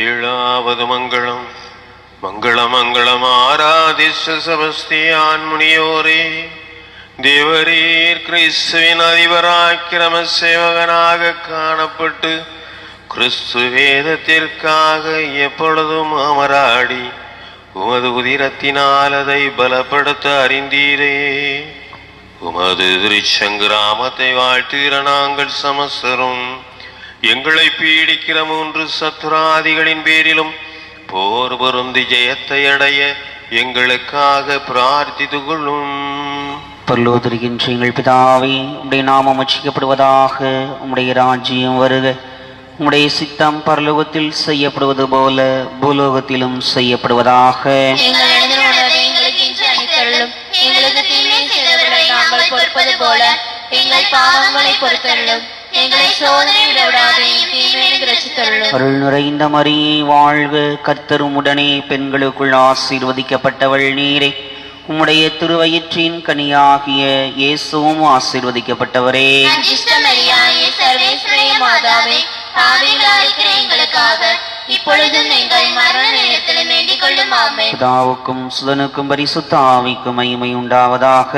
ஏழாவது மங்களம். மங்களம் ஆராதிஷ செபஸ்தியான் முனியோரே, தேவரீர் கிறிஸ்துவின் அதிபராய் கிரம சேவகனாக காணப்பட்டு கிறிஸ்து வேதத்திற்காக எப்பொழுதும் அமராடி உமது உதிரத்தினால் அதை பலப்படுத்த அறிந்தீரே. உமது திருச்சங்கிராமத்தை வாழ்த்துகிற நாங்கள் சமஸ்தரும் எங்களை பீடிக்கிற 3 சத்துராதிகளின் பேரிலும் போர் பொருந்தி ஜெயத்தை அடைய எங்களுக்காக பிரார்த்தித்து கொள்ளும். பரலோகத்திருக்கின்ற எங்கள் பிதாவே, உம்முடைய நாமம் உச்சரிக்கப்படுவதாக. உம்முடைய ராஜ்யம் வருக. உம்முடைய சித்தம் பரலோகத்தில் செய்யப்படுவது போல பூலோகத்திலும் செய்யப்படுவதாக. அருள் நிறைந்த மரியே வாழ்க, கர்த்தரும் உடனே பெண்களுக்குள் ஆசீர்வதிக்கப்பட்டவள் நீரே. உம்முடைய திருவயிற்றின் கனியாகிய இயேசுவும் ஆசீர்வதிக்கப்பட்டவரே. பிதாவுக்கும் சுதனுக்கும் பரிசுத்த ஆவிக்கும் மகிமை உண்டாவதாக.